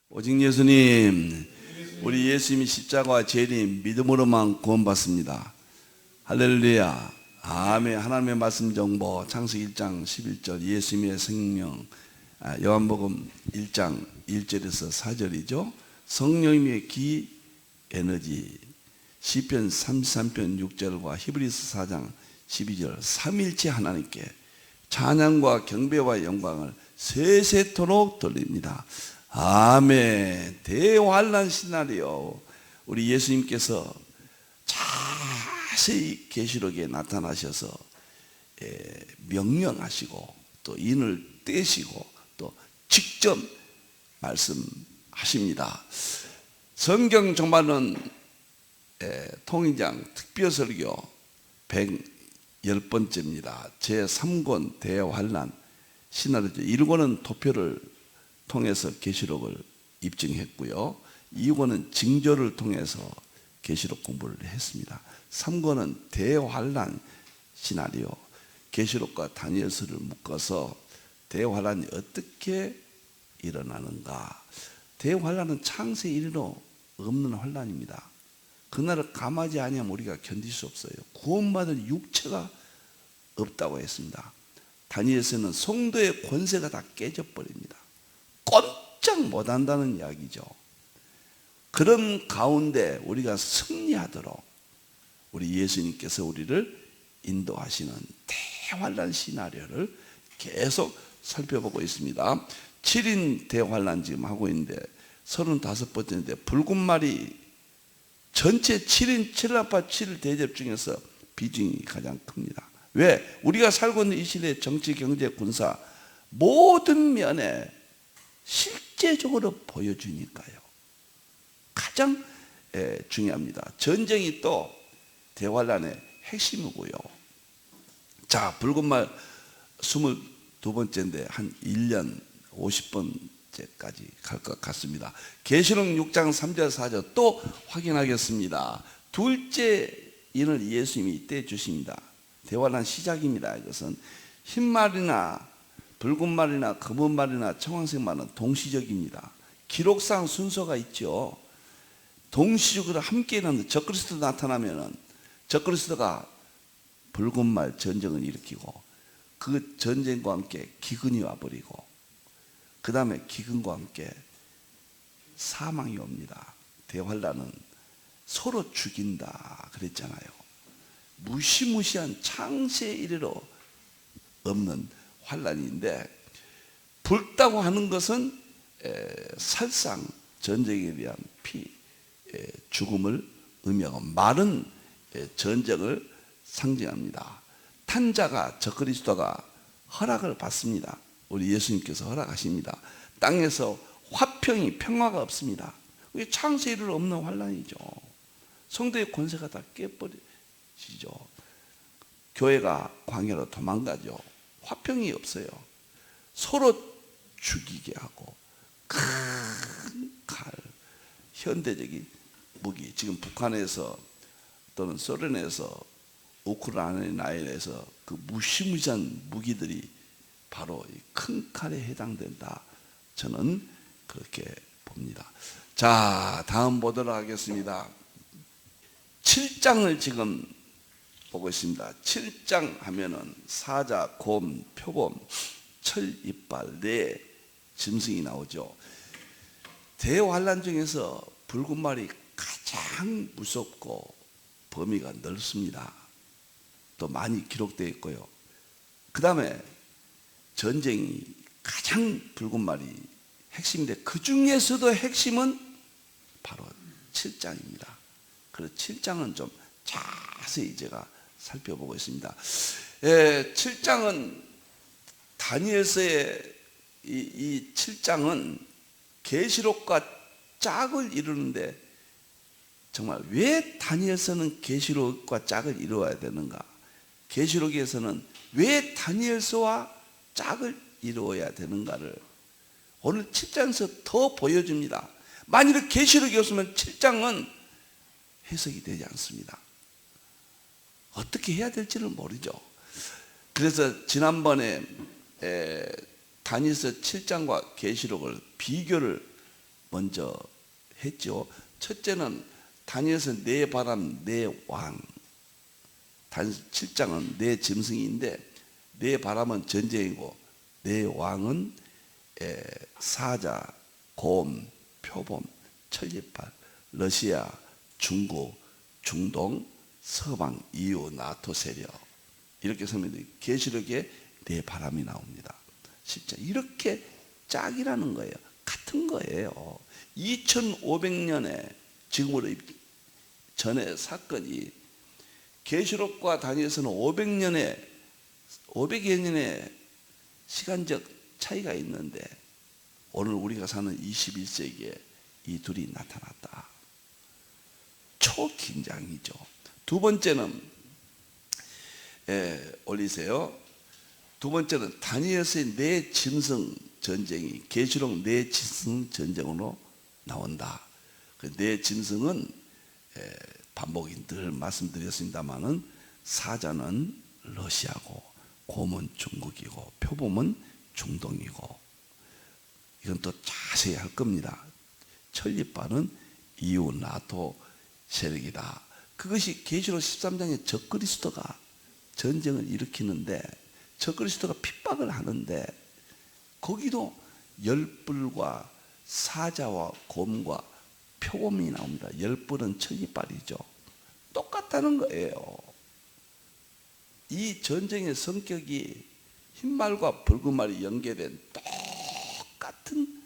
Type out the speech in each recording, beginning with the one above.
오직 예수님, 우리 예수님이 십자가와 재림 믿음으로만 구원받습니다. 할렐루야, 아멘. 하나님의 말씀 정보 창세기 1장 11절 예수님의 생명, 요한복음 1장 1절에서 4절이죠. 성령님의 기 에너지, 시편 33편 6절과 히브리서 4장 12절 삼일체 하나님께 찬양과 경배와 영광을 세세토록 돌립니다. 아멘. 대환란 시나리오, 우리 예수님께서 자세히 계시록에 나타나셔서 명령하시고 또 인을 떼시고 또 직접 말씀하십니다. 성경 정말은 통일장 특별설교 110번째입니다. 제3권 대환란 시나리오죠. 1권은 도표를 통해서 계시록을 입증했고요. 2권은 징조를 통해서 계시록 공부를 했습니다. 3권은 대환란 시나리오, 계시록과 다니엘서를 묶어서 대환란이 어떻게 일어나는가. 대환란은 창세 이래로 없는 환란입니다. 그날을 감하지 아니하면 우리가 견딜 수 없어요. 구원받을 육체가 없다고 했습니다. 다니엘서는 성도의 권세가 다 깨져버립니다. 꼼짝 못한다는 이야기죠. 그런 가운데 우리가 승리하도록 우리 예수님께서 우리를 인도하시는 대환란 시나리오를 계속 살펴보고 있습니다. 7인 대환란 지금 하고 있는데 35번째인데 붉은 말이 전체 7인 7아파 7 대접 중에서 비중이 가장 큽니다. 왜? 우리가 살고 있는 이 시대의 정치, 경제, 군사 모든 면에 실제적으로 보여주니까요. 가장 중요합니다. 전쟁이 또 대환란의 핵심이고요. 자, 붉은 말 22번째인데 한 1년 50번째까지 갈 것 같습니다. 계시록 6장 3절 4절 또 확인하겠습니다. 둘째 인을 예수님이 이때 주십니다. 대환란 시작입니다. 이것은 흰 말이나 붉은 말이나 검은 말이나 청황색 말은 동시적입니다. 기록상 순서가 있죠. 동시적으로 함께 일어나는 적그리스도 나타나면은 적그리스도가 붉은 말 전쟁을 일으키고 그 전쟁과 함께 기근이 와버리고 그 다음에 기근과 함께 사망이 옵니다. 대환란은 서로 죽인다 그랬잖아요. 무시무시한 창세 이래로 없는 환란인데, 붉다고 하는 것은 살상 전쟁에 대한 죽음을 의미하고 말은 전쟁을 상징합니다. 탄자가 적그리스도가 허락을 받습니다. 우리 예수님께서 허락하십니다. 땅에서 화평이 평화가 없습니다. 그게 창세 이래로 없는 환란이죠. 성도의 권세가 다 깨버리죠. 교회가 광야로 도망가죠. 화평이 없어요. 서로 죽이게 하고 큰 칼, 현대적인 무기, 지금 북한에서 또는 소련에서 우크라이나에서 그 무시무시한 무기들이 바로 큰 칼에 해당된다. 저는 그렇게 봅니다. 자, 다음 보도록 하겠습니다. 7장을 지금 보고 있습니다. 7장 하면은 사자, 곰, 표범, 철, 이빨, 네 짐승이 나오죠. 대환란 중에서 붉은 말이 가장 무섭고 범위가 넓습니다. 또 많이 기록되어 있고요. 그 다음에 전쟁이 가장 붉은 말이 핵심인데 그 중에서도 핵심은 바로 7장입니다. 그래서 7장은 좀 자세히 제가 살펴보고 있습니다. 7장은 다니엘서의 이 7장은 계시록과 짝을 이루는데, 정말 왜 다니엘서는 계시록과 짝을 이루어야 되는가? 계시록에서는 왜 다니엘서와 짝을 이루어야 되는가를 오늘 7장에서 더 보여줍니다. 만일 계시록이 없으면 7장은 해석이 되지 않습니다. 어떻게 해야 될지를 모르죠. 그래서 지난번에 다니엘서 7장과 계시록을 비교를 먼저 했죠. 첫째는 다니엘서 내 바람 내 왕. 7장은 내 짐승인데 내 바람은 전쟁이고 내 왕은 사자, 곰, 표범, 천리빨, 러시아, 중국, 중동, 서방, EU, 나토 세력 이렇게 설명돼. 계시록에 내 바람이 나옵니다. 진짜 이렇게 짝이라는 거예요. 같은 거예요. 2500년에 지금으로 전에 사건이 계시록과 다니엘서는 500여 년의 시간적 차이가 있는데 오늘 우리가 사는 21세기에 이 둘이 나타났다. 초긴장이죠. 두 번째는 올리세요. 두 번째는 다니엘서의 내 짐승 전쟁이 계시록 내 짐승 전쟁으로 나온다. 내 짐승은 반복이 늘 말씀드렸습니다마는 사자는 러시아고 곰은 중국이고 표범은 중동이고 이건 또 자세히 할 겁니다. 천리빨은 EU 나토 세력이다. 그것이 계시록 13장에 적그리스도가 전쟁을 일으키는데 적그리스도가 핍박을 하는데 거기도 열불과 사자와 곰과 표범이 나옵니다. 열불은 천리빨이죠. 똑같다는 거예요. 이 전쟁의 성격이 흰말과 붉은 말이 연계된 똑같은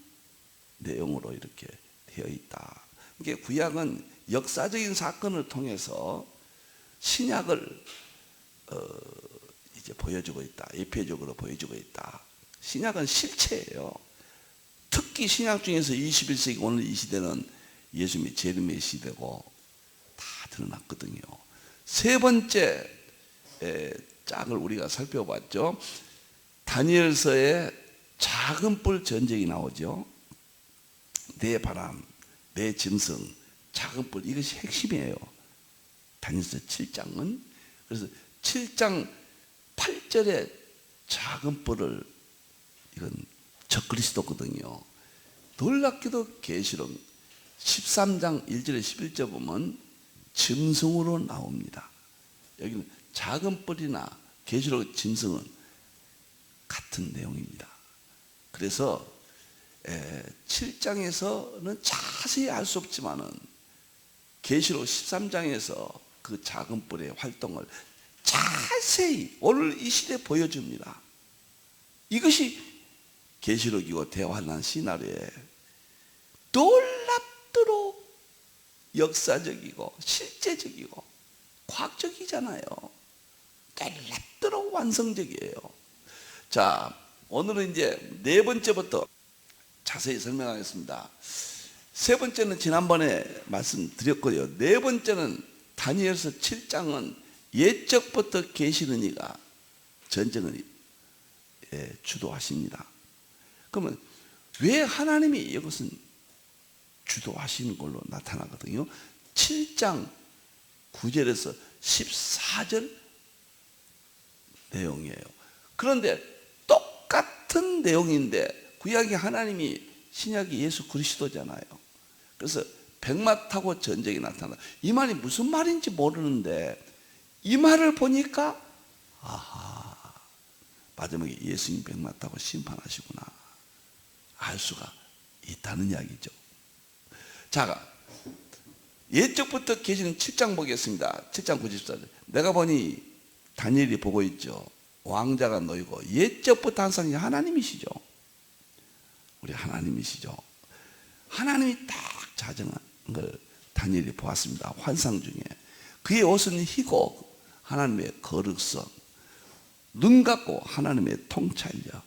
내용으로 이렇게 되어 있다. 이게 구약은 역사적인 사건을 통해서 신약을 이제 보여주고 있다. 예표적으로 보여주고 있다. 신약은 실체예요. 특히 신약 중에서 21세기 오늘 이 시대는 예수님이 재림의 시대고 다 드러났거든요. 세 번째 짝을 우리가 살펴봤죠. 다니엘서에 작은 뿔 전쟁이 나오죠. 내 바람, 내 짐승, 작은 뿔 이것이 핵심이에요. 다니엘서 7장은 그래서 7장 8절에 작은 뿔을 이건 적그리스도거든요. 놀랍게도 계시록 13장 1절에 11절 보면 짐승으로 나옵니다. 여기는 작은 뿔이나 계시록 짐승은 같은 내용입니다. 그래서 7장에서는 자세히 알 수 없지만은 계시록 13장에서 그 작은 뿔의 활동을 자세히 오늘 이 시대에 보여줍니다. 이것이 계시록이고 대환란 시나리오에 놀랍도록 역사적이고 실제적이고 과학적이잖아요. 놀랍도록 완성적이에요. 자, 오늘은 이제 네 번째부터 자세히 설명하겠습니다. 세 번째는 지난번에 말씀드렸고요. 네 번째는 다니엘서 7장은 옛적부터 계시는 이가 전쟁을 주도하십니다. 그러면 왜 하나님이 이것은 주도하시는 걸로 나타나거든요. 7장 9절에서 14절 내용이에요. 그런데 똑같은 내용인데 구약이 하나님이 신약이 예수 그리스도잖아요. 그래서 백마 타고 전쟁이 나타나. 이 말이 무슨 말인지 모르는데 이 말을 보니까 아하, 마지막에 예수님 백마 타고 심판하시구나 알 수가 있다는 이야기죠. 자, 옛적부터 계시는 7장 보겠습니다. 7장 94절. 내가 보니 다니엘이 보고 있죠. 왕자가 놓이고 옛적부터 항상 하나님이시죠. 우리 하나님이시죠. 하나님이 딱 자정한 걸 다니엘이 보았습니다. 환상 중에 그의 옷은 희고 하나님의 거룩성, 눈 같고 하나님의 통찰력,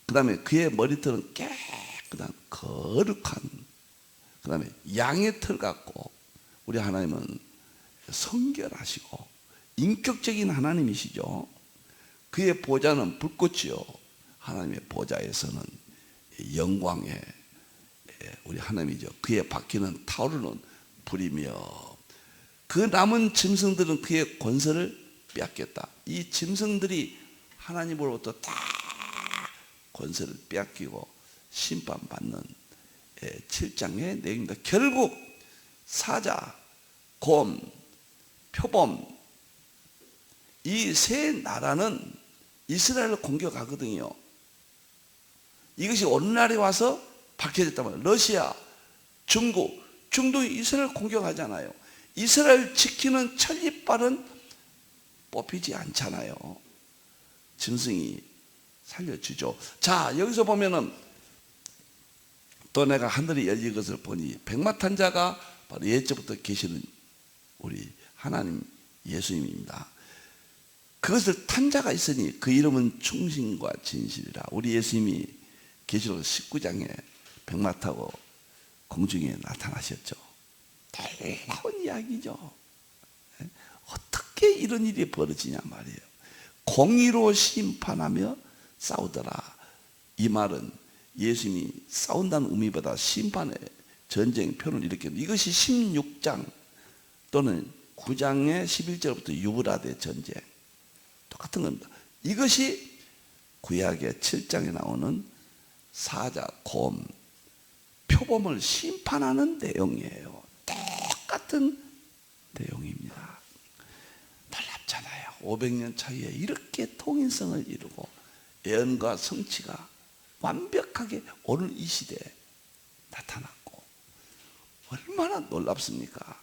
그 다음에 그의 머리털은 깨끗한 거룩한, 그 다음에 양의 털 같고 우리 하나님은 성결하시고 인격적인 하나님이시죠. 그의 보좌는 불꽃이요 하나님의 보좌에서는 영광의 우리 하나님이죠. 그의 바퀴는 타오르는 불이며 그 남은 짐승들은 그의 권세를 빼앗겼다. 이 짐승들이 하나님으로부터 다 권세를 빼앗기고 심판받는 7장의 내용입니다. 결국 사자, 곰, 표범 이 세 나라는 이스라엘을 공격하거든요. 이것이 오늘날에 와서 밝혀졌단 말이에요. 러시아, 중국이 이스라엘을 공격하잖아요. 이스라엘 지키는 천리빨은 뽑히지 않잖아요. 짐승이 살려주죠. 자, 여기서 보면은 또 내가 하늘이 열린 것을 보니 백마탄자가 바로 옛적부터 계시는 우리 하나님 예수님입니다. 그것을 탄 자가 있으니 그 이름은 충신과 진실이라. 우리 예수님이 계시록 19장에 백마 타고 공중에 나타나셨죠. 놀라운 이야기죠. 어떻게 이런 일이 벌어지냐 말이에요. 공의로 심판하며 싸우더라. 이 말은 예수님이 싸운다는 의미보다 심판의 전쟁 표현을 일으켰는데, 이것이 16장 또는 9장의 11절부터 유브라데 전쟁 똑같은 겁니다. 이것이 구약의 7장에 나오는 사자, 곰, 표범을 심판하는 내용이에요. 똑같은 내용입니다. 놀랍잖아요. 500년 차이에 이렇게 통일성을 이루고 예언과 성취가 완벽하게 오늘 이 시대에 나타났고, 얼마나 놀랍습니까?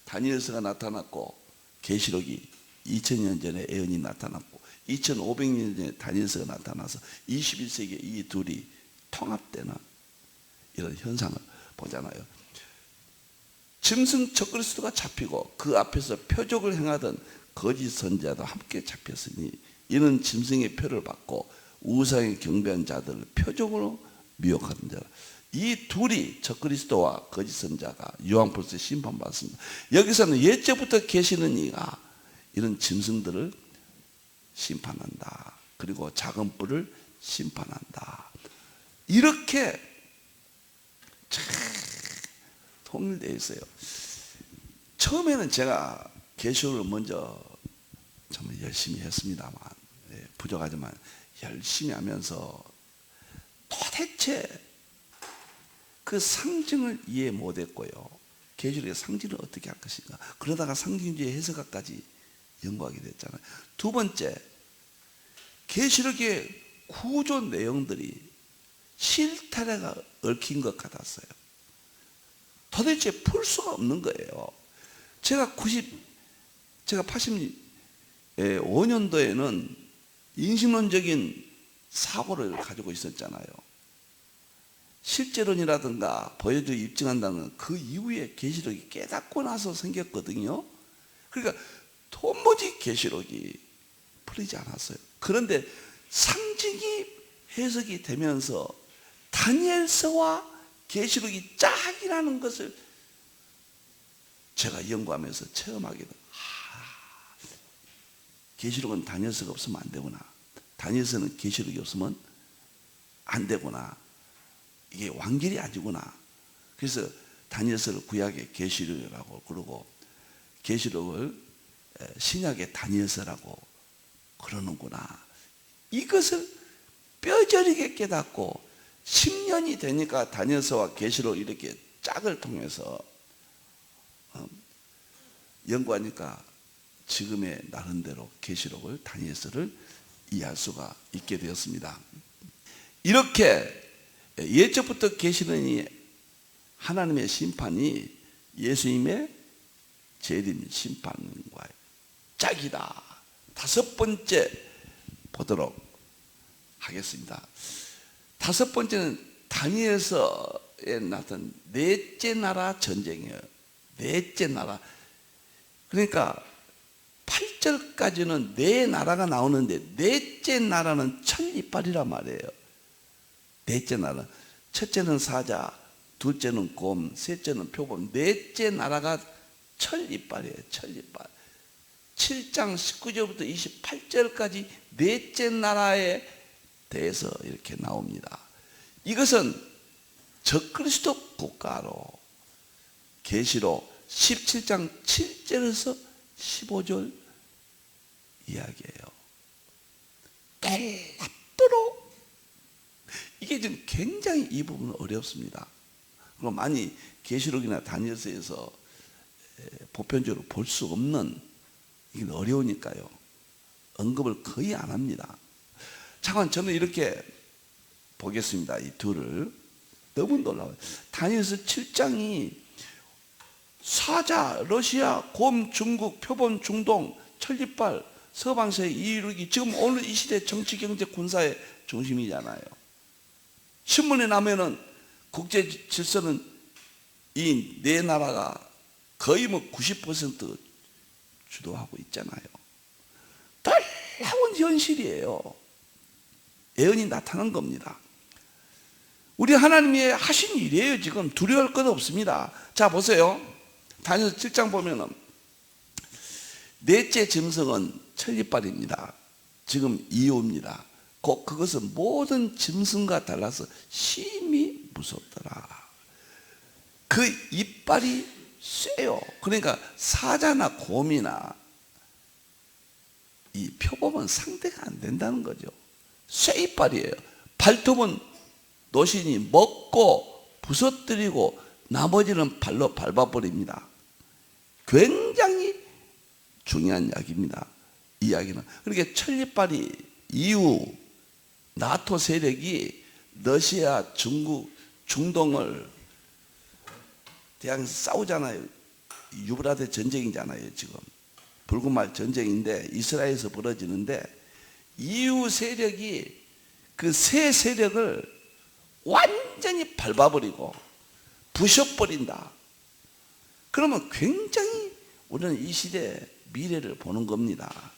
다니엘서가 나타났고, 계시록이 2000년 전에 예언이 나타났고, 2500년 전에 다니엘서가 나타나서 21세기에 이 둘이 통합되는 이런 현상을 보잖아요. 짐승 적그리스도가 잡히고 그 앞에서 표적을 행하던 거짓 선지자도 함께 잡혔으니 이는 짐승의 표를 받고 우상의 경배한 자들을 표적으로 미혹하는 자라. 이 둘이 적그리스도와 거짓 선지자가 유황불소에 심판받았습니다. 여기서는 옛적부터 계시는 이가 이런 짐승들을 심판한다. 그리고 작은 뿔을 심판한다. 이렇게 참 통일되어 있어요. 처음에는 제가 계시록을 먼저 정말 열심히 했습니다만, 부족하지만 열심히 하면서 도대체 그 상징을 이해 못했고요. 계시록의 상징을 어떻게 할 것인가. 그러다가 상징주의 해석학까지 연구하게 됐잖아요. 두 번째, 계시록의 구조 내용들이 실타래가 얽힌 것 같았어요. 도대체 풀 수가 없는 거예요. 제가 85년도에는 인신론적인 사고를 가지고 있었잖아요. 실제론이라든가 보여주고 입증한다는 그 이후에 계시록이 깨닫고 나서 생겼거든요. 그러니까 도무지 계시록이 풀리지 않았어요. 그런데 상징이 해석이 되면서 다니엘서와 계시록이 짝이라는 것을 제가 연구하면서 체험하게 돼요. 계시록은 다니엘서가 없으면 안 되구나. 다니엘서는 계시록이 없으면 안 되구나. 이게 완결이 아니구나. 그래서 다니엘서를 구약의 계시록이라고 그러고 계시록을 신약의 다니엘서라고 그러는구나. 이것을 뼈저리게 깨닫고 10년이 되니까 다니엘서와 계시록 이렇게 짝을 통해서 연구하니까 지금의 나름대로 계시록을 다니엘서를 이해할 수가 있게 되었습니다. 이렇게 옛적부터 계시는 이 하나님의 심판이 예수님의 재림 심판과 짝이다. 다섯 번째 보도록 하겠습니다. 다섯 번째는 다니엘서에 나타난 넷째 나라 전쟁이에요. 넷째 나라. 그러니까 8절까지는 네 나라가 나오는데 넷째 나라는 천리빨이란 말이에요. 넷째 나라. 첫째는 사자, 둘째는 곰, 셋째는 표범. 넷째 나라가 천리빨이에요. 천리빨. 7장 19절부터 28절까지 넷째 나라에 대해서 이렇게 나옵니다. 이것은 적그리스도 국가로 계시록 17장 7절에서 15절 이야기예요. 놀랍도록 이게 지금 굉장히 이 부분은 어렵습니다. 그럼 많이 계시록이나 다니엘서에서 보편적으로 볼 수 없는, 이게 어려우니까요, 언급을 거의 안 합니다. 잠깐 저는 이렇게 보겠습니다. 이 둘을. 너무 놀라워요. 다니엘서 7장이 사자, 러시아, 곰, 중국, 표본, 중동, 천리빨, 서방세, 이루기, 지금 오늘 이 시대 정치, 경제, 군사의 중심이잖아요. 신문에 나면은 국제 질서는 이 네 나라가 거의 90% 주도하고 있잖아요. 놀라운 현실이에요. 예언이 나타난 겁니다. 우리 하나님이 하신 일이에요. 지금 두려워할 것 없습니다. 자, 보세요. 다니엘서 7장 보면은 넷째 짐승은 천리빨입니다. 지금 이유입니다. 그것은 모든 짐승과 달라서 심히 무섭더라. 그 이빨이 쇠요. 그러니까 사자나 곰이나 이 표범은 상대가 안 된다는 거죠. 쇠이빨이에요. 발톱은 노신이 먹고 부서뜨리고 나머지는 발로 밟아버립니다. 굉장히 중요한 이야기입니다. 이 이야기는. 그러니까 천리빨이 이후 나토 세력이 러시아, 중국, 중동을 대항해서 싸우잖아요. 유브라데 전쟁이잖아요. 지금 붉은 말 전쟁인데 이스라엘에서 벌어지는데, 이후 세력이 그 새 세력을 완전히 밟아버리고 부셔버린다. 그러면 굉장히 우리는 이 시대의 미래를 보는 겁니다.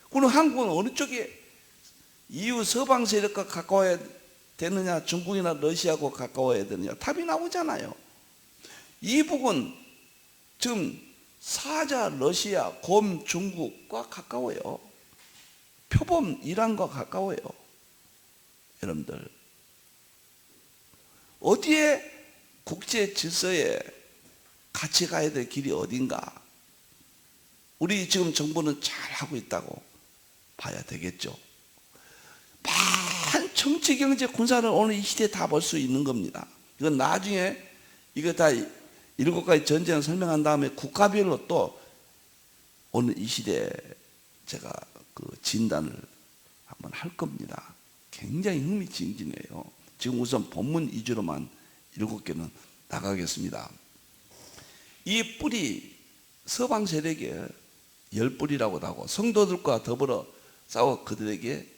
그럼 한국은 어느 쪽에 이후 서방 세력과 가까워야 되느냐, 중국이나 러시아하고 가까워야 되느냐, 답이 나오잖아요. 이북은 지금 사자, 러시아, 곰, 중국과 가까워요. 표범, 이란과 가까워요. 여러분들, 어디에 국제 질서에 같이 가야 될 길이 어딘가? 우리 지금 정부는 잘하고 있다고 봐야 되겠죠. 많은 정치, 경제, 군사를 오늘 이 시대에 다 볼 수 있는 겁니다. 이건 나중에 이거 다 7가지 전쟁을 설명한 다음에 국가별로 또 오늘 이 시대에 제가 그 진단을 한번 할 겁니다. 굉장히 흥미진진해요. 지금 우선 본문 위주로만 7개는 나가겠습니다. 이 뿔이 서방 세력의 10뿔이라고 하고 성도들과 더불어 싸워 그들에게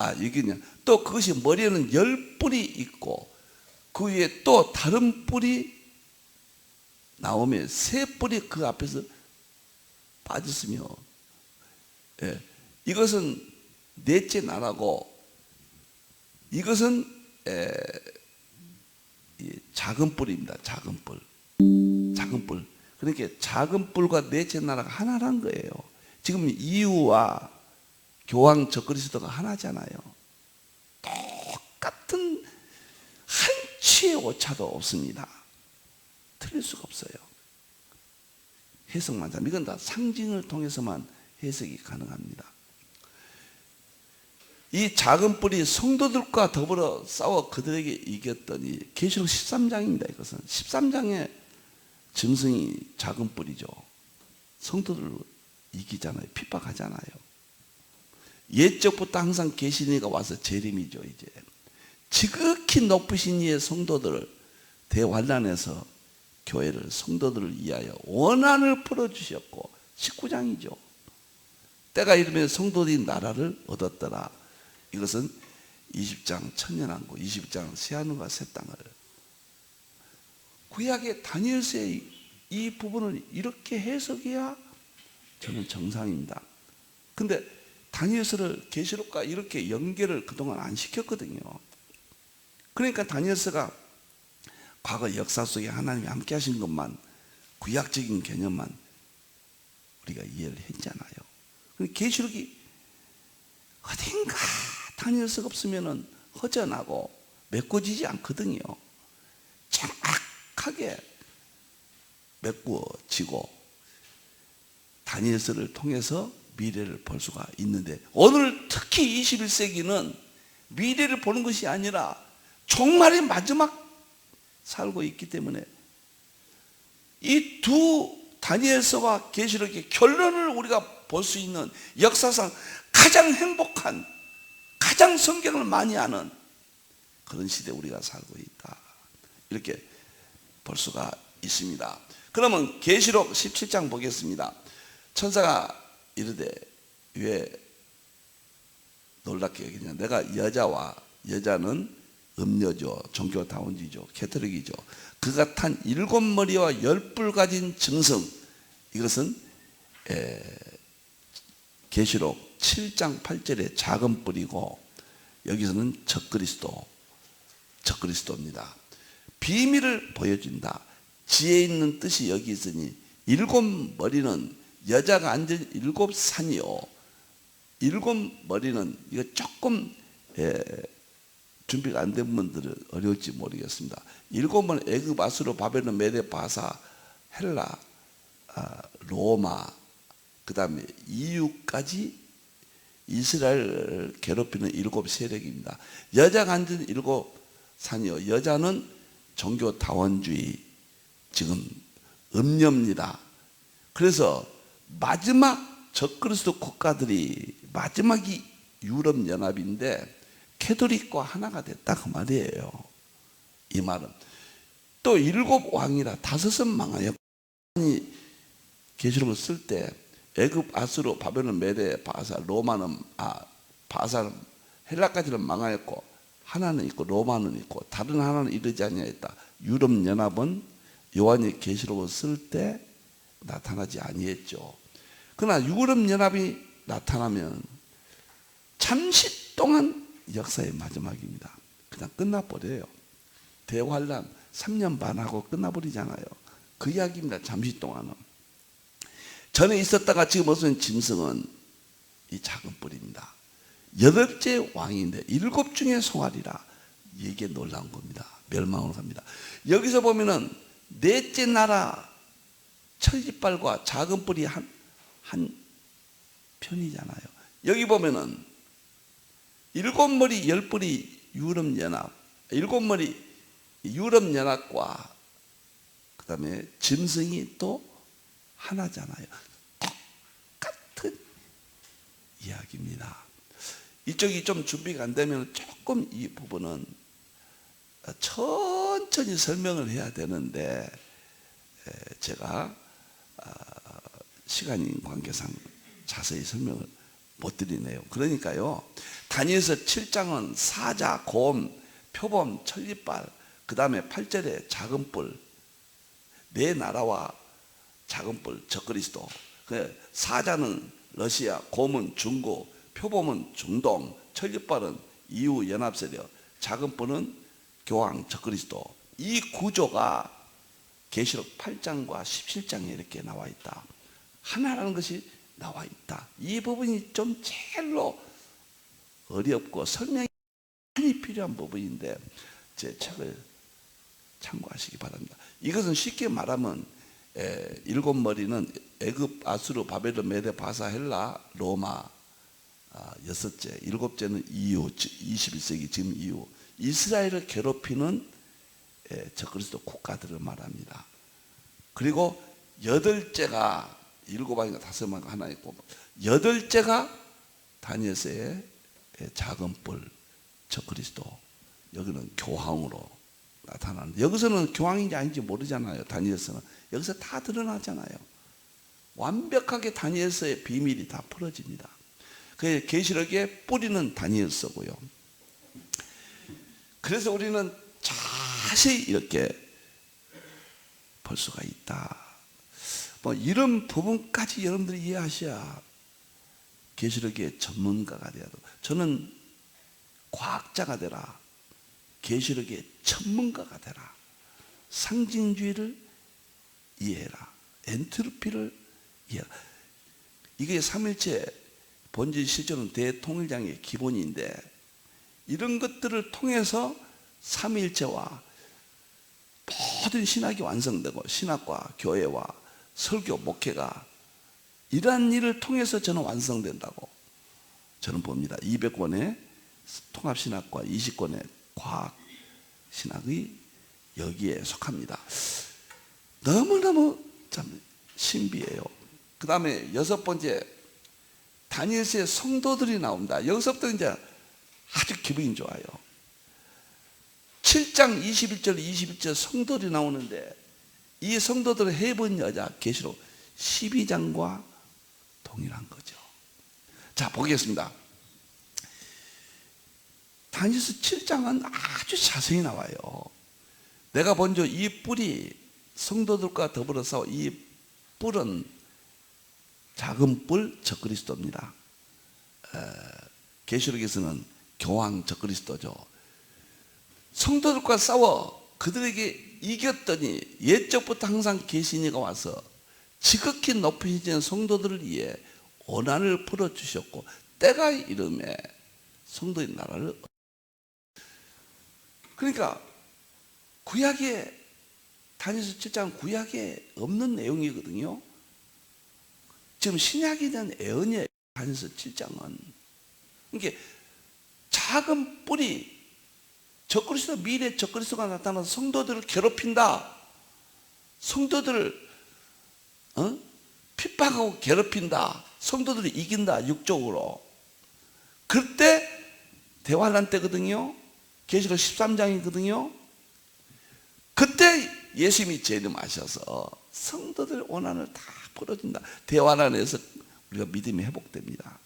여기냐, 또 그것이 머리에는 10뿔이 있고 그 위에 또 다른 뿔이 나오면 3뿔이 그 앞에서 빠졌으며, 이것은 넷째 나라고, 이것은 작은 뿔입니다. 작은 뿔. 작은 뿔. 그러니까 작은 뿔과 넷째 나라가 하나란 거예요. 지금 이유와 교황 적그리스도가 하나잖아요. 똑같은 한치의 오차도 없습니다. 틀릴 수가 없어요. 해석만 하면 이건 다 상징을 통해서만 해석이 가능합니다. 이 작은 뿔이 성도들과 더불어 싸워 그들에게 이겼더니, 계시록 13장입니다. 이것은 13장의 짐승이 작은 뿔이죠. 성도들을 이기잖아요. 핍박하잖아요. 옛적부터 항상 계신 이가 와서 재림이죠. 이제 지극히 높으신 이의 성도들을 대환란에서 교회를, 성도들을 위하여 원한을 풀어주셨고, 19장이죠. 때가 이르면 성도들이 나라를 얻었더라. 이것은 20장 천년왕국, 20장 새하늘과 새 땅을. 구약의 다니엘서의 이 부분을 이렇게 해석해야 저는 정상입니다. 근데 다니엘서를 계시록과 이렇게 연결을 그동안 안 시켰거든요. 그러니까 다니엘서가 과거 역사 속에 하나님이 함께 하신 것만, 구약적인 개념만 우리가 이해를 했잖아요. 계시록이 어딘가 다니엘서가 없으면 허전하고 메꿔지지 않거든요. 정확하게 메꿔지고 다니엘서를 통해서 미래를 볼 수가 있는데, 오늘 특히 21세기는 미래를 보는 것이 아니라 종말의 마지막 살고 있기 때문에 이 두 다니엘서와 계시록의 결론을 우리가 볼 수 있는 역사상 가장 행복한, 가장 성경을 많이 아는 그런 시대에 우리가 살고 있다, 이렇게 볼 수가 있습니다. 그러면 계시록 17장 보겠습니다. 천사가 이르되 왜 놀랍게 여기냐, 내가 여자는 음녀죠, 종교다원주의죠, 캐토릭이죠. 그가 탄 7머리와 10뿔 가진 짐승, 이것은 계시록 7장 8절의 작은 뿔이고, 여기서는 적그리스도입니다. 비밀을 보여준다. 지혜 있는 뜻이 여기 있으니 7머리는 여자가 앉은 7산이요. 7머리는 이거 조금 준비가 안 된 분들은 어려울지 모르겠습니다. 7은 애굽, 아수르, 바벨론, 메데, 바사, 헬라, 로마, 그 다음에 EU까지 이스라엘을 괴롭히는 7 세력입니다. 여자가 앉은 7산이요. 여자는 종교 다원주의, 지금 음녀입니다. 그래서 마지막 적그리스도 국가들이 마지막이 유럽연합인데 캐톨릭과 하나가 됐다, 그 말이에요. 이 말은 또 7왕이라 5은 망하여, 계시록을 쓸 때 애굽, 아수르, 바벨론, 메데, 바사, 로마는 바사는 헬라까지는 망하였고 하나는 있고 로마는 있고 다른 하나는 이르지 아니하였다. 유럽연합은 요한이 계시록을 쓸 때 나타나지 아니했죠. 그러나 유럽연합이 나타나면 잠시 동안 역사의 마지막입니다. 그냥 끝나버려요. 대환란 3년 반 하고 끝나버리잖아요. 그 이야기입니다. 잠시 동안은. 전에 있었다가 지금 없어진 짐승은 이 작은 뿔입니다. 8째 왕인데 7 중에 송아리라. 이게 놀라운 겁니다. 멸망으로 갑니다. 여기서 보면은 4째 나라 철이빨과 작은 뿔이 한 편이잖아요. 여기 보면은 7머리 10뿔이 유럽연합, 7머리 유럽연합과 그 다음에 짐승이 또 하나잖아요. 똑같은 이야기입니다. 이쪽이 좀 준비가 안 되면 조금 이 부분은 천천히 설명을 해야 되는데 제가 시간 관계상 자세히 설명을 못 드리네요. 그러니까요, 다니엘서 7장은 사자, 곰, 표범, 천리빨, 그 다음에 8절에 작은 뿔, 네 나라와 작은 뿔, 적그리스도. 사자는 러시아, 곰은 중국, 표범은 중동, 천리빨은 EU 연합세력, 작은 뿔은 교황, 적그리스도. 이 구조가 계시록 8장과 17장에 이렇게 나와 있다. 하나라는 것이 나와 있다. 이 부분이 좀 제일로 어렵고 설명이 많이 필요한 부분인데 제 책을 참고하시기 바랍니다. 이것은 쉽게 말하면 7머리는 애굽, 아수르, 바벨론, 메데, 바사, 헬라, 로마 6째, 7째는 EU, 21세기 지금 EU, 이스라엘을 괴롭히는 적그리스도 국가들을 말합니다. 그리고 8째가 7왕인가 5왕인가 하나 있고, 8째가 다니엘서의 작은 뿔, 적그리스도. 여기는 교황으로 나타나는데, 여기서는 교황인지 아닌지 모르잖아요. 다니엘서는 여기서 다 드러나잖아요. 완벽하게 다니엘서의 비밀이 다 풀어집니다. 그 계시록의 뿌리는 다니엘서고요. 그래서 우리는 자세히 이렇게 볼 수가 있다. 뭐 이런 부분까지 여러분들이 이해하셔야 계시록의 전문가가 되어도, 저는 과학자가 되라, 계시록의 전문가가 되라, 상징주의를 이해해라, 엔트로피를 이해해라. 이게 삼일체 본질 실존은 대통일장의 기본인데, 이런 것들을 통해서 삼위일체와 모든 신학이 완성되고 신학과 교회와 설교, 목회가 이러한 일을 통해서 저는 완성된다고 저는 봅니다. 200권의 통합신학과 20권의 과학신학의 여기에 속합니다. 너무너무 참 신비해요. 그 다음에 6번째, 다니엘서의 성도들이 나옵니다. 여기서부터 이제 아주 기분이 좋아요. 7장 21절 22절 성도들이 나오는데, 이 성도들을 해본 여자 계시록 12장과 동일한 거죠. 자, 보겠습니다. 다니엘서 7장은 아주 자세히 나와요. 내가 먼저 이 뿔이 성도들과 더불어서, 이 뿔은 작은 뿔 적그리스도입니다. 계시록에서는 교황 적그리스도죠. 성도들과 싸워 그들에게 이겼더니 옛적부터 항상 계시니가 와서 지극히 높으신 성도들을 위해 원한을 풀어주셨고, 때가 이름에 성도의 나라를. 그러니까 구약에, 다니엘서 7장은 구약에 없는 내용이거든요. 지금 신약에 대한 예언이에요. 다니엘서 7장은. 그러니까 작은 뿔이 적그리스도, 미래 적그리스도가 나타나서 성도들을 괴롭힌다. 성도들을 핍박하고 괴롭힌다. 성도들을 이긴다, 육적으로. 그때 대환란 때거든요. 계시록 13장이거든요. 그때 예수님이 재림하셔서 성도들 원한을 다 풀어준다. 대환란에서 우리가 믿음이 회복됩니다.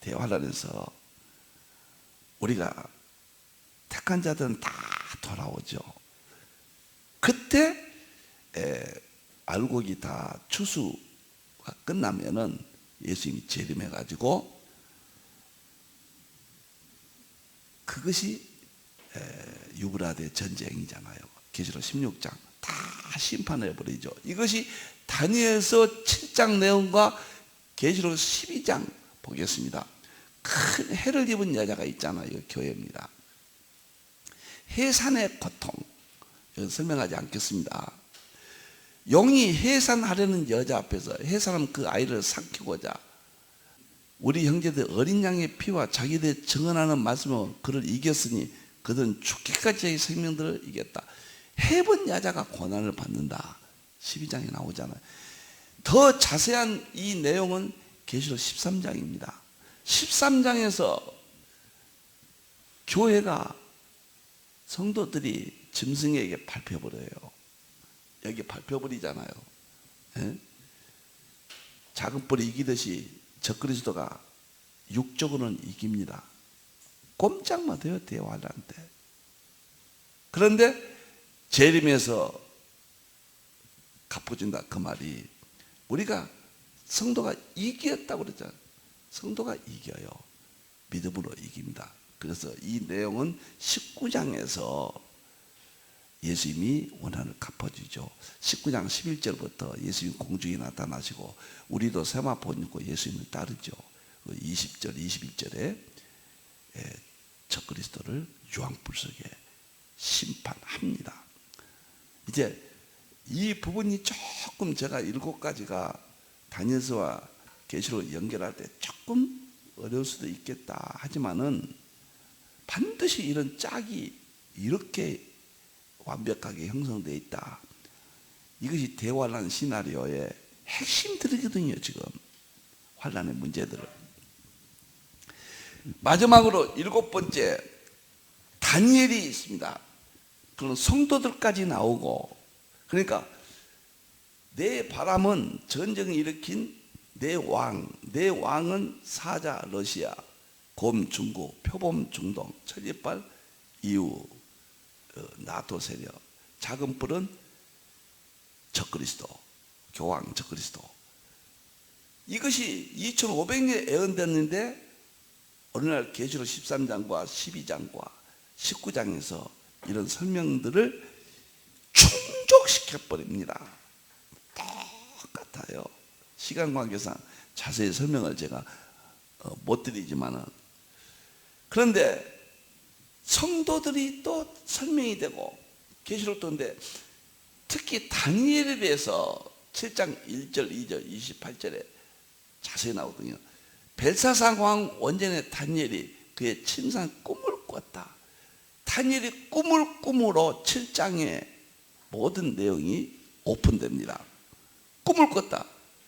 대환란에서 우리가 택한 자들은 다 돌아오죠. 그때 알곡이 다 추수가 끝나면은 예수님이 재림해가지고, 그것이 유브라데 전쟁이잖아요. 계시록 16장 다 심판해버리죠. 이것이 다니엘서 7장 내용과 계시록 12장 보겠습니다. 큰 해를 입은 여자가 있잖아요. 이거 교회입니다. 해산의 고통, 이건 설명하지 않겠습니다. 용이 해산하려는 여자 앞에서, 해산하면 그 아이를 삼키고자, 우리 형제들 어린 양의 피와 자기들 증언하는 말씀으로 그를 이겼으니 그들은 죽기까지 자기 생명들을 이겼다. 해본 여자가 고난을 받는다. 12장에 나오잖아요. 더 자세한 이 내용은 계시록 13장입니다. 13장에서 교회가, 성도들이 짐승에게 밟혀버려요. 여기 밟혀버리잖아요. 예? 작은 뿔이 이기듯이 적그리스도가 육적으로는 이깁니다. 꼼짝만 해요, 대화할 때. 그런데 재림에서 갚아준다, 그 말이, 우리가 성도가 이겼다고 그랬잖아요. 성도가 이겨요. 믿음으로 이깁니다. 그래서 이 내용은 19장에서 예수님이 원한을 갚아주죠. 19장 11절부터 예수님 공중에 나타나시고 우리도 세마포 입고 예수님을 따르죠. 20절 21절에 적그리스도를 유황불 속에 심판합니다. 이제 이 부분이 조금, 제가 7가지가 다니엘서와 계시록을 연결할 때 조금 어려울 수도 있겠다 하지만은, 반드시 이런 짝이 이렇게 완벽하게 형성되어 있다. 이것이 대환란 시나리오의 핵심들이거든요. 지금 환란의 문제들을. 마지막으로 7번째, 다니엘이 있습니다. 그런 성도들까지 나오고, 그러니까 내 바람은 전쟁을 일으킨 내 왕은 사자 러시아, 곰 중국, 표범 중동, 천리빨 이후 나토 세력, 작은 뿔은 적그리스도, 교황 적그리스도. 이것이 2500년 예언됐는데 어느 날 계시록 13장과 12장과 19장에서 이런 설명들을 충족시켜버립니다. 똑같아요. 시간 관계상 자세히 설명을 제가 못 드리지만은, 그런데 성도들이 또 설명이 되고 계시록도인데, 특히 다니엘에 대해서 7장 1절 2절 28절에 자세히 나오거든요. 벨사살 왕 원전의 다니엘이 그의 침상 꿈을 꿨다. 다니엘이 꿈을 꾸므로 7장의 모든 내용이 오픈됩니다. 꿈을 꿨다.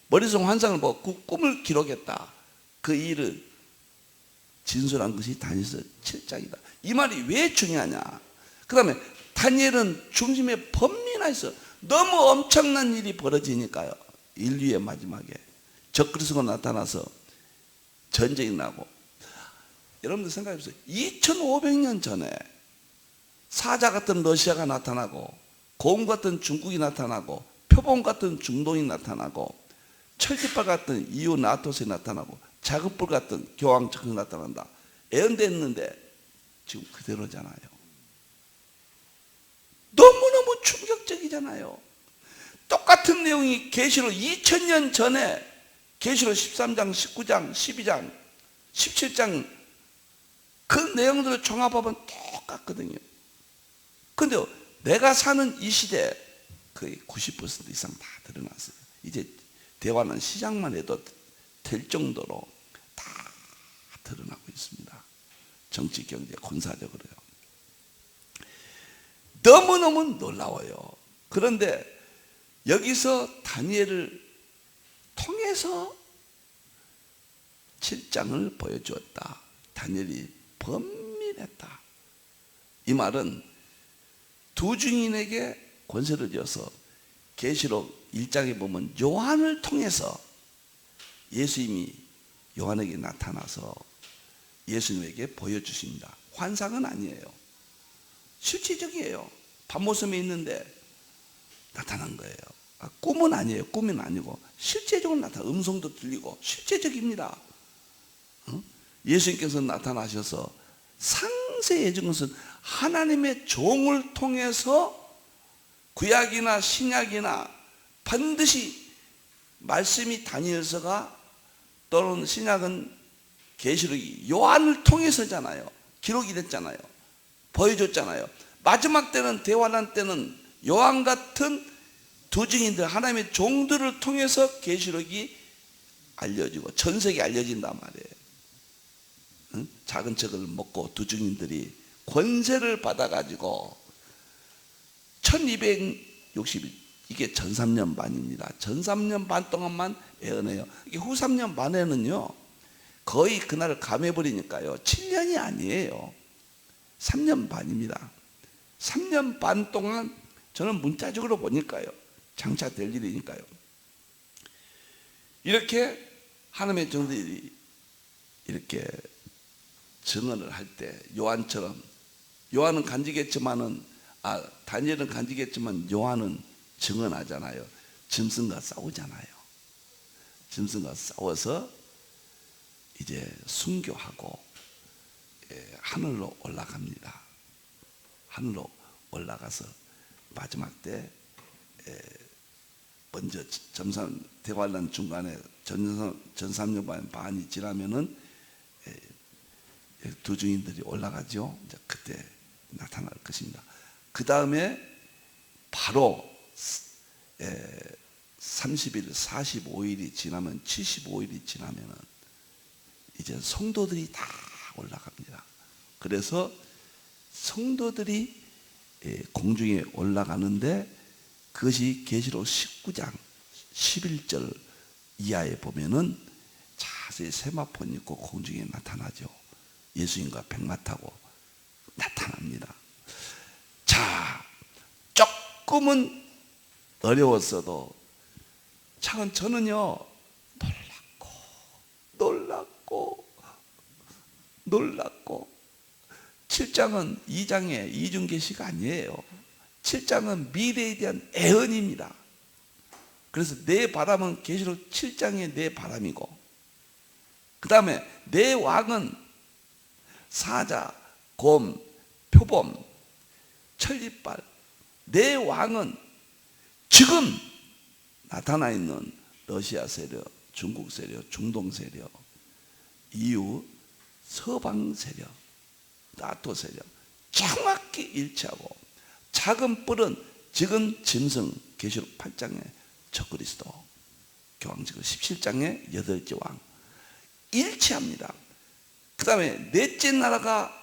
머릿속 환상을 보고 그 꿈을 기록했다. 그 일을 진술한 것이 다니엘서 7장이다. 이 말이 왜 중요하냐? 그 다음에 다니엘은 중심에 범민하 있어. 너무 엄청난 일이 벌어지니까요. 인류의 마지막에 적그리스도가 나타나서 전쟁이 나고. 여러분들 생각해 보세요. 2500년 전에 사자 같은 러시아가 나타나고, 고음 같은 중국이 나타나고, 표범 같은 중동이 나타나고, 철집발 같은 EU 나토스에 나타나고, 자급불 같은 교황청이 나타난다. 예언됐는데 지금 그대로잖아요. 너무너무 충격적이잖아요. 똑같은 내용이 계시록 2000년 전에 계시록 13장, 19장, 12장, 17장 그 내용들을 종합하면 똑같거든요. 근데 내가 사는 이 시대 거의 90% 이상 다 드러났어요. 이제 대화는 시작만 해도 될 정도로 다 드러나고 있습니다. 정치, 경제, 군사적으로요. 너무너무 놀라워요. 그런데 여기서 다니엘을 통해서 7장을 보여주었다. 다니엘이 범민했다. 이 말은 두 증인에게 권세를 줘서 계시록 1장에 보면 요한을 통해서 예수님이 요한에게 나타나서 예수님에게 보여주십니다. 환상은 아니에요. 실체적이에요. 밤모섬에 있는데 나타난 거예요. 꿈은 아니에요. 꿈은 아니고 실제적으로 나타나. 음성도 들리고 실제적입니다. 예수님께서 나타나셔서 상세히 해준 것은 하나님의 종을 통해서 구약이나 신약이나 반드시 말씀이 다니엘서가 또는 신약은 계시록이 요한을 통해서잖아요. 기록이 됐잖아요. 보여줬잖아요. 마지막 때는 대환란 때는 요한 같은 두 증인들, 하나님의 종들을 통해서 계시록이 알려지고 전 세계에 알려진단 말이에요. 응? 작은 책을 먹고 두 증인들이 권세를 받아가지고 1260일, 이게 전 3년 반입니다. 전 3년 반 동안만 예언해요. 이게 후 3년 반에는요 거의 그날을 감해버리니까요 7년이 아니에요. 3년 반입니다. 3년 반 동안 저는 문자적으로 보니까요 장차 될 일이니까요 이렇게 하나님의 종들이 이렇게 증언을 할 때 요한처럼, 요한은 간직했지만은 다니엘은 간직했지만 요한은 증언하잖아요. 짐승과 싸우잖아요. 짐승과 싸워서 이제 순교하고 하늘로 올라갑니다. 하늘로 올라가서 마지막 때 먼저 대환란 중간에 전 3년 반이 지나면은 두 증인들이 올라가죠. 이제 그때 나타날 것입니다. 그 다음에 바로 30일, 45일이 지나면 75일이 지나면은 이제 성도들이 다 올라갑니다. 그래서 성도들이 공중에 올라가는데 그것이 계시록 19장 11절 이하에 보면은 자세히 세마포는 있고 공중에 나타나죠. 예수님과 백마 타고 나타납니다. 자, 조금은 어려웠어도 참 저는요 놀랐고 7장은 2장의 이중계시가 아니에요. 7장은 미래에 대한 애언입니다. 그래서 내 바람은 계시록 7장의 내 바람이고 그 다음에 내 왕은 사자, 곰, 표범, 천리빨. 내 왕은 지금 나타나 있는 러시아 세력, 중국 세력, 중동 세력, EU, 서방 세력, 나토 세력 정확히 일치하고 작은 뿔은 지금 짐승 계시록 8장의 적그리스도, 교황직은 17장의 8째 왕 일치합니다. 그 다음에 넷째 나라가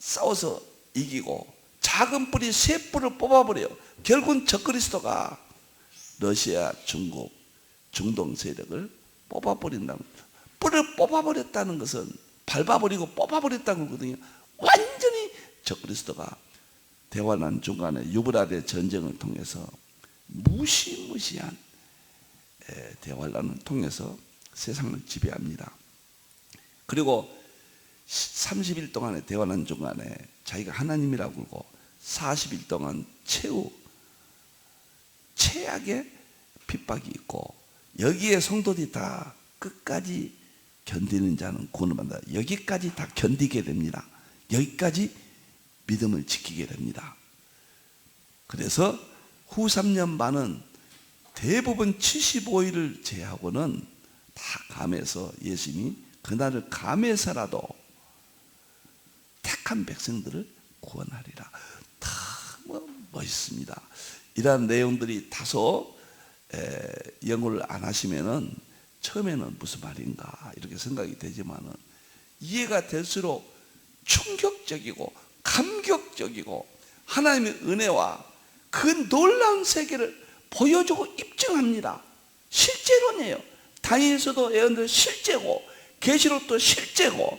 싸워서 이기고 작은 뿌리 새 뿔을 뽑아버려요. 결국은 적그리스도가 러시아, 중국, 중동 세력을 뽑아버린다는 거예요. 뿔을 뽑아버렸다는 것은 밟아버리고 뽑아버렸다는 거거든요. 완전히 적그리스도가 대환란 중간에 유브라데 전쟁을 통해서 무시무시한 대환란을 통해서 세상을 지배합니다. 그리고 30일 동안의 대환란 중간에 자기가 하나님이라고 그러고 40일 동안 최악의 핍박이 있고 여기에 성도들이 다 끝까지 견디는 자는 구원을 받는다. 여기까지 다 견디게 됩니다. 여기까지 믿음을 지키게 됩니다. 그래서 후 3년 반은 대부분 75일을 제하고는 다 감해서 예수님이 그날을 감해서라도 택한 백성들을 구원하리라. 너무 멋있습니다. 이러한 내용들이 다소 영어를 안 하시면은 처음에는 무슨 말인가 이렇게 생각이 되지만은 이해가 될수록 충격적이고 감격적이고 하나님의 은혜와 그 놀라운 세계를 보여주고 입증합니다. 실제론이에요. 다니엘서도 예언들 실제고 계시록도 실제고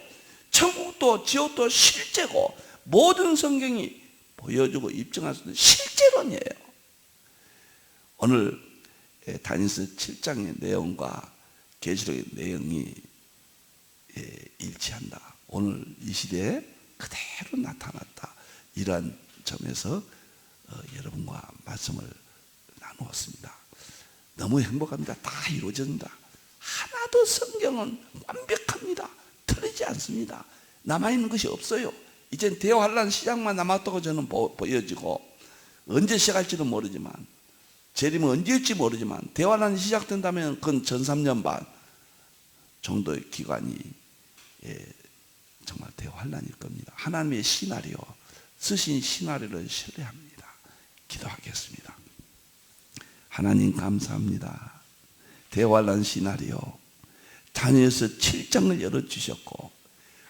천국도 지옥도 실제고 모든 성경이 보여주고 입증할 수 있는 실제론이에요. 오늘 다니엘서 7장의 내용과 계시록의 내용이 일치한다. 오늘 이 시대에 그대로 나타났다. 이러한 점에서 여러분과 말씀을 나누었습니다. 너무 행복합니다. 다 이루어집니다. 하나도 성경은 완벽합니다. 틀리지 않습니다. 남아있는 것이 없어요. 이젠 대환란 시작만 남았다고 저는 보여지고 언제 시작할지는 모르지만 재림은 언제일지 모르지만 대환란이 시작된다면 그건 전 3년 반 정도의 기간이 정말 대환란일 겁니다. 하나님의 시나리오 쓰신 시나리오를 신뢰합니다. 기도하겠습니다. 하나님 감사합니다. 대환란 시나리오 다니엘서 7장을 열어주셨고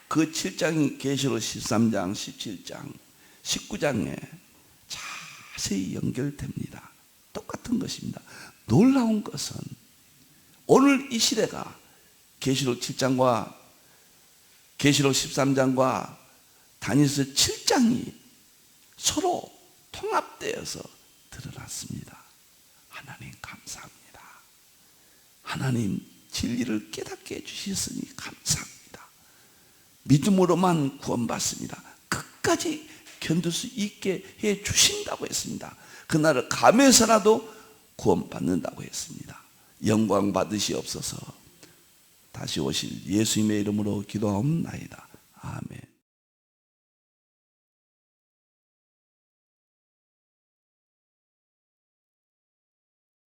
그 7장이 계시록 13장, 17장, 19장에 자세히 연결됩니다. 똑같은 것입니다. 놀라운 것은 오늘 이 시대가 계시록 7장과 계시록 13장과 다니엘서 7장이 서로 통합되어서 드러났습니다. 하나님 감사합니다. 하나님 진리를 깨닫게 해주셨으니 감사합니다. 믿음으로만 구원받습니다. 끝까지 견딜 수 있게 해 주신다고 했습니다. 그날을 감해서라도 구원받는다고 했습니다. 영광 받으시옵소서. 다시 오실 예수님의 이름으로 기도하옵나이다. 아멘.